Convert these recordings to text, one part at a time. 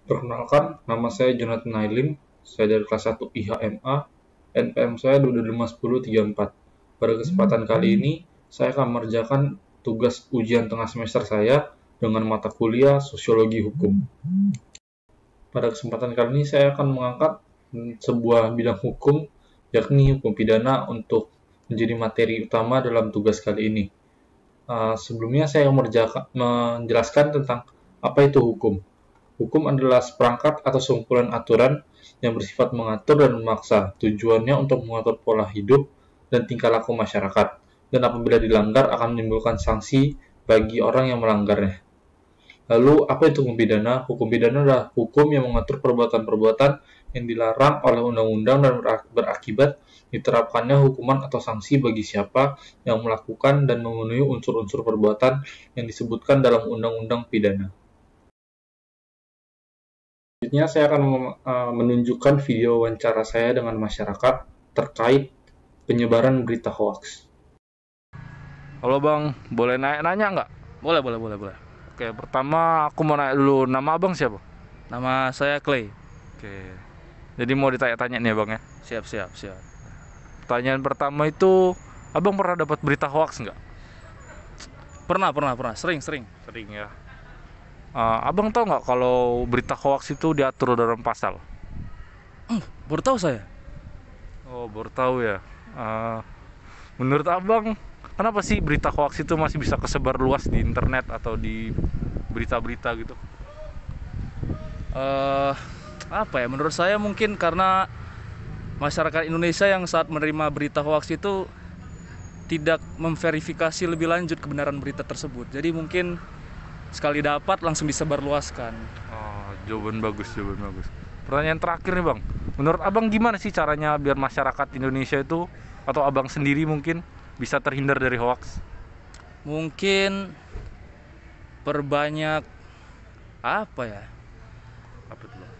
Perkenalkan, nama saya Jonathan Nailim. Saya dari kelas 1 IHMA. NPM saya 2251034. Pada kesempatan kali ini, saya akan mengerjakan tugas ujian tengah semester saya dengan mata kuliah Sosiologi Hukum. Pada kesempatan kali ini, saya akan mengangkat sebuah bidang hukum, yakni hukum pidana, untuk menjadi materi utama dalam tugas kali ini. Sebelumnya, saya menjelaskan tentang apa itu hukum. Hukum adalah seperangkat atau sekumpulan aturan yang bersifat mengatur dan memaksa. Tujuannya untuk mengatur pola hidup dan tingkah laku masyarakat, dan apabila dilanggar akan menimbulkan sanksi bagi orang yang melanggarnya. Lalu, apa itu hukum pidana? Hukum pidana adalah hukum yang mengatur perbuatan-perbuatan yang dilarang oleh undang-undang dan berakibat diterapkannya hukuman atau sanksi bagi siapa yang melakukan dan memenuhi unsur-unsur perbuatan yang disebutkan dalam undang-undang pidana. Selanjutnya, saya akan menunjukkan video wawancara saya dengan masyarakat terkait penyebaran berita hoax. Halo Bang, boleh nanya nggak? Boleh, boleh, boleh, boleh. Oke, pertama aku mau nanya dulu, nama Abang siapa? Nama saya Clay. Oke, jadi mau ditanya-tanya nih Bang ya. Siap, siap, siap. Pertanyaan pertama itu, Abang pernah dapat berita hoax nggak? Pernah. Sering, sering. Sering ya. Abang tahu nggak kalau berita hoax itu diatur dalam pasal? Baru tahu saya. Oh, baru tahu ya. Eh, Menurut Abang, kenapa sih berita hoax itu masih bisa kesebar luas di internet atau di berita-berita gitu? eh Apa ya? Menurut saya mungkin karena masyarakat Indonesia yang saat menerima berita hoax itu tidak memverifikasi lebih lanjut kebenaran berita tersebut. Jadi mungkin sekali dapat langsung disebarluaskan. Oh, jawaban bagus, jawaban bagus. Pertanyaan terakhir nih Bang, menurut Abang gimana sih caranya biar masyarakat Indonesia itu, atau Abang sendiri mungkin, bisa terhindar dari hoax? Mungkin perbanyak apa ya? Apa tuh Bang?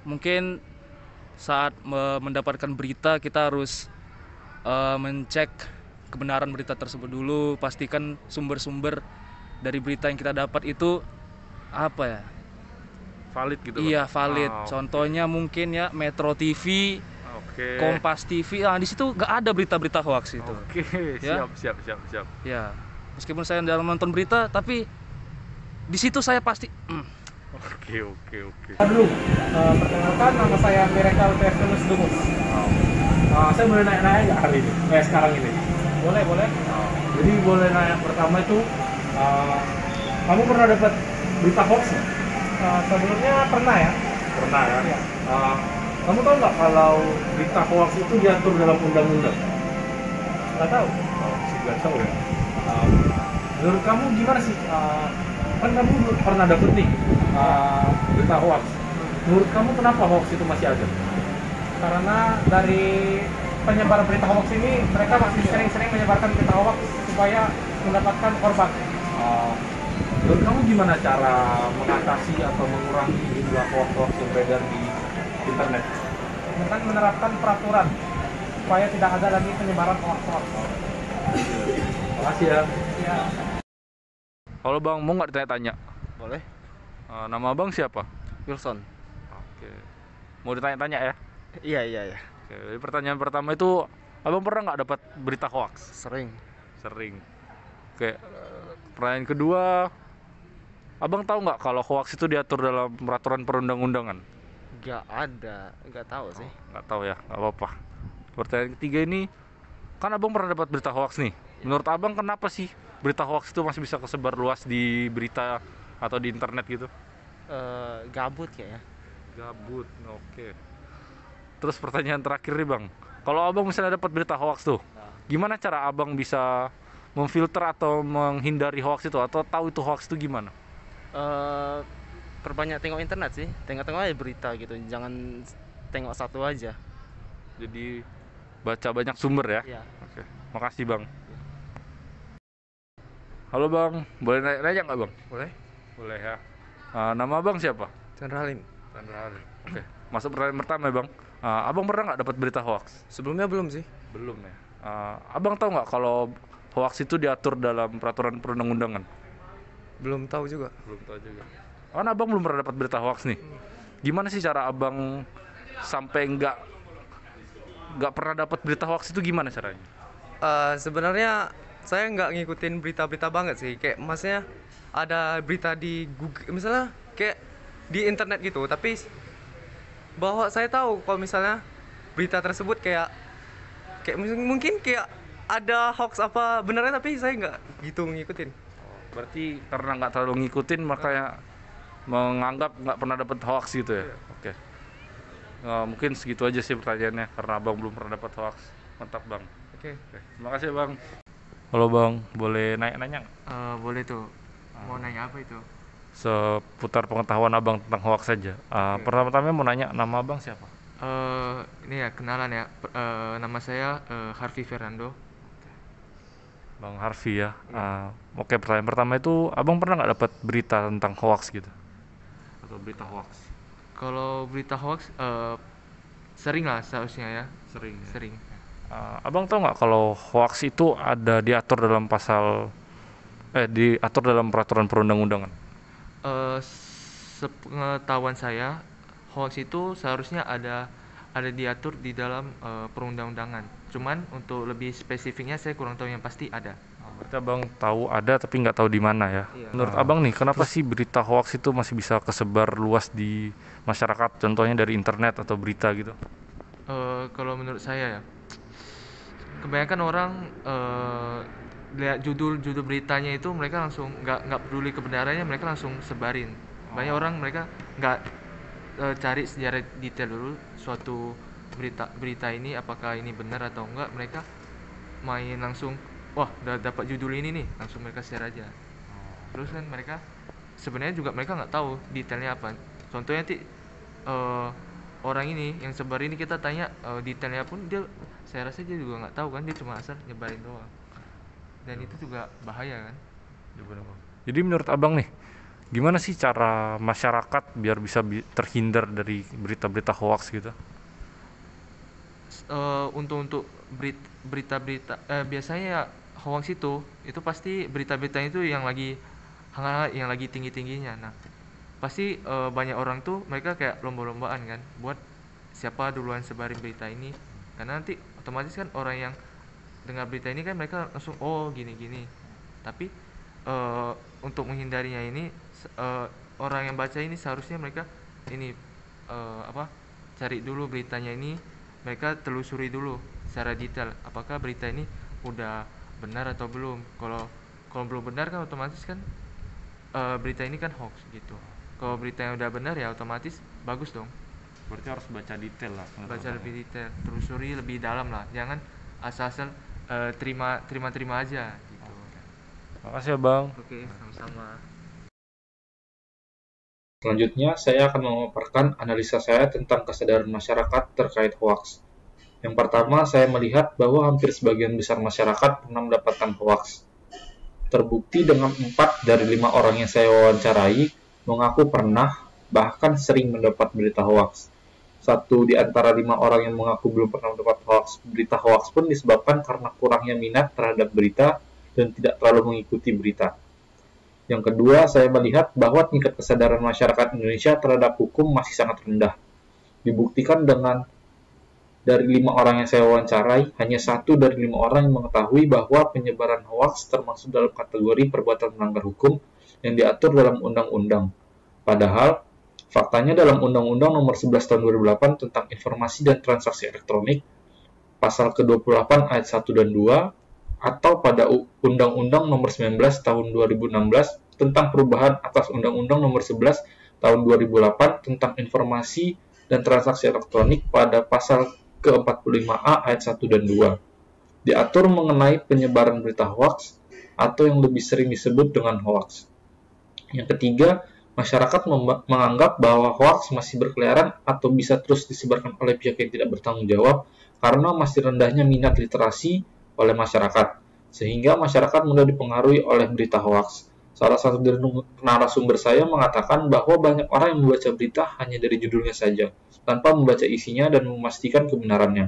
Mungkin saat mendapatkan berita kita harus mencek kebenaran berita tersebut dulu, pastikan sumber-sumber dari berita yang kita dapat itu apa ya? Valid gitu Bang? Iya, valid. Ah, Contohnya mungkin ya Metro TV, oke. Kompas TV. Ah, di situ nggak ada berita-berita hoax itu. Oke, Ya. siap. Ya. Meskipun saya dalam nonton berita, tapi di situ saya pasti Oke. Dulu, perkenalkan nama saya Miracle Petrus Dumus. Saya boleh nanya-nanya nggak hari ini? Sekarang ini? Boleh, boleh. Jadi boleh nanya pertama itu, kamu pernah dapat berita hoax nggak? Sebelumnya pernah ya. Pernah ya? Iya. Kamu tahu nggak kalau berita hoax itu diatur dalam undang-undang? Nggak tahu. Nggak tahu ya. Uh, Menurut kamu gimana sih? Kan kamu pernah dapet nih berita hoax. Menurut kamu kenapa hoax itu masih ada? Karena dari penyebar berita hoax ini mereka masih sering-sering menyebarkan berita hoax supaya mendapatkan korban. Menurut kamu gimana cara mengatasi atau mengurangi jumlah hoax yang beredar di internet? Dengan menerapkan peraturan supaya tidak ada lagi penyebaran hoax. Terima kasih ya. Ya. Halo Bang, mau nggak ditanya-tanya? boleh. Nama Abang siapa? Wilson. Oke. Mau ditanya-tanya ya? Iya. Oke, jadi pertanyaan pertama itu, Abang pernah nggak dapat berita hoax? Sering. Sering. Oke, pertanyaan kedua, Abang tahu nggak kalau hoax itu diatur dalam peraturan perundang-undangan? Nggak tahu sih. Nggak tahu ya, nggak apa-apa. Pertanyaan ketiga ini, kan Abang pernah dapat berita hoax nih. Menurut Abang kenapa sih berita hoax itu masih bisa kesebar luas di berita atau di internet gitu? Gabut kayaknya. Gabut, oke. Terus pertanyaan terakhir nih Bang, kalau Abang misalnya dapat berita hoax tuh, gimana cara Abang bisa memfilter atau menghindari hoax itu, atau tahu itu hoax itu gimana? eh Perbanyak tengok internet sih, tengok-tengok aja berita gitu, jangan tengok satu aja. Jadi baca banyak sumber ya? Ya. Oke, makasih Bang. Halo Bang, boleh nanya nggak Bang? Boleh. Boleh ya. Nama Abang siapa? Chandra Halim. Chandra Halim. Oke, masuk pertanyaan pertama ya Bang. Abang pernah nggak dapat berita hoax? Sebelumnya belum sih. Belum ya. Abang tahu nggak kalau hoax itu diatur dalam peraturan perundang-undangan? Belum tahu juga. Belum tahu juga. Kan abang belum pernah dapat berita hoax nih. Gimana sih cara abang sampai nggak pernah dapat berita hoax itu gimana caranya? Sebenarnya saya nggak ngikutin berita-berita banget sih. Kayak maksudnya ada berita di Google, misalnya kayak di internet gitu. Tapi bahwa saya tahu kalau misalnya berita tersebut kayak mungkin kayak ada hoax apa benarnya, tapi saya nggak gitu ngikutin. Berarti karena nggak terlalu ngikutin makanya menganggap nggak pernah dapat hoax gitu ya? Oke. Mungkin segitu aja sih pertanyaannya karena abang belum pernah dapat hoax. Mantap bang. Oke. Terima kasih bang. Halo bang, boleh nanya-nanya nggak? Boleh tuh. Mau nanya apa itu? Seputar pengetahuan abang tentang hoax saja. Pertama-tama mau nanya, nama abang siapa? Ini ya kenalan ya. Nama saya Harvey Fernando. Bang Harvey ya. Oke, pertanyaan pertama itu abang pernah nggak dapat berita tentang hoax gitu? Atau berita hoax? Kalau berita hoax sering lah seharusnya ya. Sering. Ya? Sering. Abang tahu nggak kalau hoax itu ada diatur dalam diatur dalam peraturan perundang-undangan? Sepengetahuan saya, hoax itu seharusnya ada diatur di dalam perundang-undangan. Cuman untuk lebih spesifiknya saya kurang tahu, yang pasti ada. Berarti abang tahu ada tapi nggak tahu di mana ya? Iya. Menurut abang nih, kenapa sih berita hoax itu masih bisa kesebar luas di masyarakat? Contohnya dari internet atau berita gitu? Kalau menurut saya ya, kebanyakan orang lihat judul beritanya itu mereka langsung nggak peduli kebenarannya, mereka langsung sebarin. Banyak orang mereka nggak cari secara detail dulu suatu berita ini apakah ini benar atau enggak, mereka main langsung, wah udah dapat judul ini nih, langsung mereka share aja. Terus kan mereka sebenarnya juga mereka nggak tahu detailnya apa. Contohnya orang ini yang sebar ini kita tanya detailnya pun saya rasa dia juga nggak tahu kan, dia cuma asal nyebarin doang. Dan itu juga bahaya kan. Jadi menurut abang nih, gimana sih cara masyarakat biar bisa terhindar dari berita-berita hoax gitu? Untuk berita-berita biasanya hoax itu pasti berita-berita itu yang lagi hangat, yang lagi tinggi-tingginya. Nah, pasti banyak orang tuh mereka kayak lomba-lombaan kan buat siapa duluan sebarin berita ini. Karena nanti otomatis kan orang yang dengar berita ini kan mereka langsung oh gini-gini. Tapi untuk menghindarinya ini orang yang baca ini seharusnya mereka ini cari dulu beritanya ini, mereka telusuri dulu secara detail apakah berita ini udah benar atau belum. Kalau belum benar kan otomatis kan berita ini kan hoax gitu. Kalau berita yang udah benar ya otomatis bagus dong. Berarti harus baca detail lah. Baca lebih detail, telusuri lebih dalam lah. Jangan asal-asal terima aja gitu. Makasih ya bang. Oke, sama-sama. Selanjutnya, saya akan memaparkan analisa saya tentang kesadaran masyarakat terkait hoaks. Yang pertama, saya melihat bahwa hampir sebagian besar masyarakat pernah mendapatkan hoaks. Terbukti dengan 4 dari 5 orang yang saya wawancarai mengaku pernah, bahkan sering mendapat berita hoaks. 1 di antara 5 orang yang mengaku belum pernah mendapat berita hoaks pun disebabkan karena kurangnya minat terhadap berita dan tidak terlalu mengikuti berita. Yang kedua, saya melihat bahwa tingkat kesadaran masyarakat Indonesia terhadap hukum masih sangat rendah. Dibuktikan dengan dari 5 orang yang saya wawancarai, hanya 1 dari 5 orang yang mengetahui bahwa penyebaran hoaks termasuk dalam kategori perbuatan melanggar hukum yang diatur dalam undang-undang. Padahal, faktanya dalam Undang-Undang Nomor 11 Tahun 2008 tentang Informasi dan Transaksi Elektronik, pasal ke-28 ayat 1 dan 2, atau pada Undang-Undang Nomor 19 Tahun 2016 tentang perubahan atas Undang-Undang Nomor 11 Tahun 2008 tentang Informasi dan Transaksi Elektronik pada pasal ke-45A ayat 1 dan 2. Diatur mengenai penyebaran berita hoaks atau yang lebih sering disebut dengan hoaks. Yang ketiga, masyarakat menganggap bahwa hoaks masih berkeliaran atau bisa terus disebarkan oleh pihak yang tidak bertanggung jawab karena masih rendahnya minat literasi oleh masyarakat, sehingga masyarakat mudah dipengaruhi oleh berita hoaks. Salah satu dari narasumber saya mengatakan bahwa banyak orang yang membaca berita hanya dari judulnya saja, tanpa membaca isinya dan memastikan kebenarannya.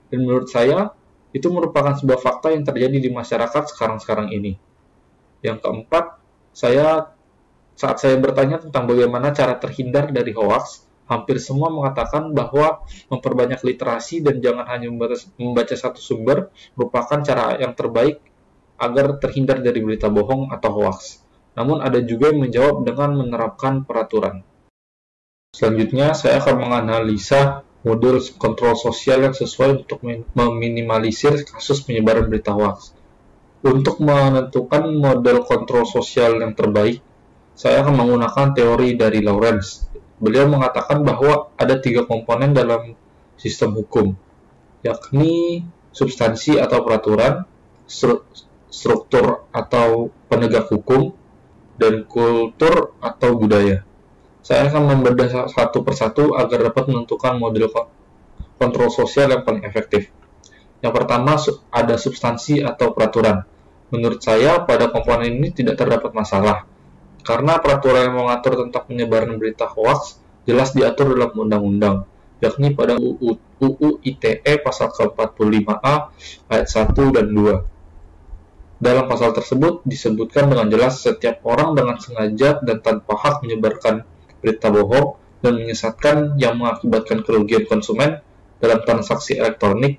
Dan menurut saya, itu merupakan sebuah fakta yang terjadi di masyarakat sekarang-sekarang ini. Yang keempat, saya Saat saya bertanya tentang bagaimana cara terhindar dari hoaks, hampir semua mengatakan bahwa memperbanyak literasi dan jangan hanya membaca satu sumber merupakan cara yang terbaik agar terhindar dari berita bohong atau hoaks. Namun ada juga yang menjawab dengan menerapkan peraturan. Selanjutnya, saya akan menganalisa model kontrol sosial yang sesuai untuk meminimalisir kasus penyebaran berita hoaks. Untuk menentukan model kontrol sosial yang terbaik, saya akan menggunakan teori dari Lawrence. Beliau mengatakan bahwa ada 3 komponen dalam sistem hukum, yakni substansi atau peraturan, struktur atau penegak hukum, dan kultur atau budaya. Saya akan membedah satu persatu agar dapat menentukan model kontrol sosial yang paling efektif. Yang pertama ada substansi atau peraturan. Menurut saya, pada komponen ini tidak terdapat masalah, karena peraturan yang mengatur tentang penyebaran berita hoaks jelas diatur dalam undang-undang, yakni pada UU ITE pasal ke-45A ayat 1 dan 2. Dalam pasal tersebut disebutkan dengan jelas setiap orang dengan sengaja dan tanpa hak menyebarkan berita bohong dan menyesatkan yang mengakibatkan kerugian konsumen dalam transaksi elektronik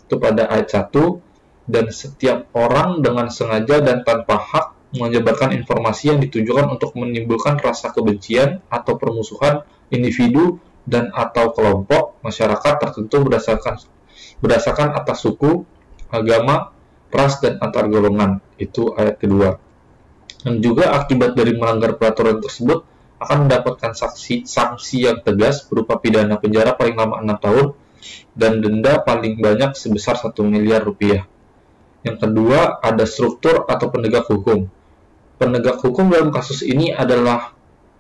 itu pada ayat 1, dan setiap orang dengan sengaja dan tanpa hak menyebarkan informasi yang ditujukan untuk menimbulkan rasa kebencian atau permusuhan individu dan atau kelompok masyarakat tertentu berdasarkan atas suku, agama, ras, dan antar golongan. Itu ayat kedua. Dan juga akibat dari melanggar peraturan tersebut akan mendapatkan sanksi yang tegas berupa pidana penjara paling lama 6 tahun dan denda paling banyak sebesar 1 miliar rupiah. Yang kedua, ada struktur atau penegak hukum. Penegak hukum dalam kasus ini adalah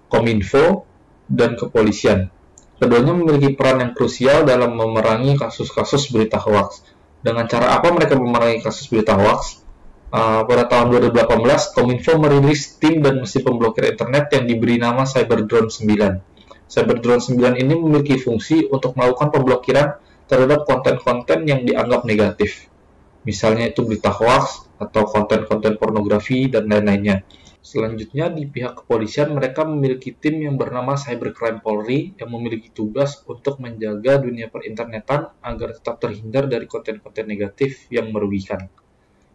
Kominfo dan kepolisian. Keduanya memiliki peran yang krusial dalam memerangi kasus-kasus berita hoaks. Dengan cara apa mereka memerangi kasus berita hoaks? Pada tahun 2018, Kominfo merilis tim dan mesin pemblokir internet yang diberi nama Cyberdrone 9. Cyberdrone 9 ini memiliki fungsi untuk melakukan pemblokiran terhadap konten-konten yang dianggap negatif. Misalnya itu berita hoaks atau konten-konten pornografi dan lain-lainnya. Selanjutnya, di pihak kepolisian mereka memiliki tim yang bernama Cybercrime Polri yang memiliki tugas untuk menjaga dunia perinternetan agar tetap terhindar dari konten-konten negatif yang merugikan.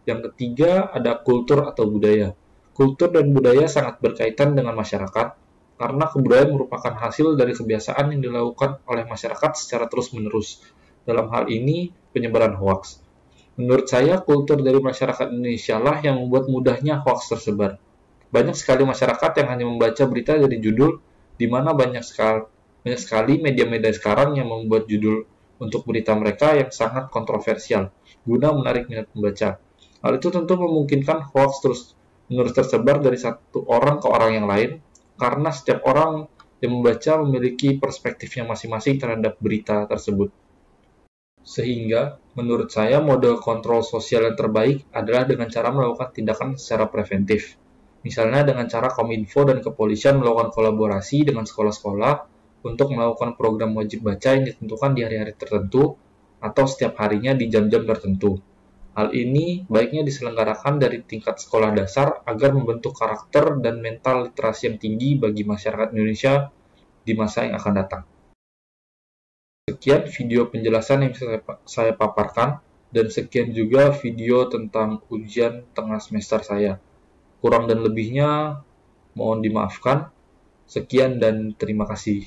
Yang ketiga, ada kultur atau budaya. Kultur dan budaya sangat berkaitan dengan masyarakat, karena kebudayaan merupakan hasil dari kebiasaan yang dilakukan oleh masyarakat secara terus-menerus. Dalam hal ini, penyebaran hoaks. Menurut saya, kultur dari masyarakat Indonesia lah yang membuat mudahnya hoaks tersebar. Banyak sekali masyarakat yang hanya membaca berita dari judul, di mana banyak sekali media-media sekarang yang membuat judul untuk berita mereka yang sangat kontroversial, guna menarik minat pembaca. Hal itu tentu memungkinkan hoaks terus-menerus tersebar dari satu orang ke orang yang lain, karena setiap orang yang membaca memiliki perspektifnya masing-masing terhadap berita tersebut. Sehingga, menurut saya, model kontrol sosial yang terbaik adalah dengan cara melakukan tindakan secara preventif. Misalnya dengan cara Kominfo dan kepolisian melakukan kolaborasi dengan sekolah-sekolah untuk melakukan program wajib baca yang ditentukan di hari-hari tertentu atau setiap harinya di jam-jam tertentu. Hal ini baiknya diselenggarakan dari tingkat sekolah dasar agar membentuk karakter dan mental literasi yang tinggi bagi masyarakat Indonesia di masa yang akan datang. Sekian video penjelasan yang saya paparkan, dan sekian juga video tentang ujian tengah semester saya. Kurang dan lebihnya mohon dimaafkan. Sekian dan terima kasih.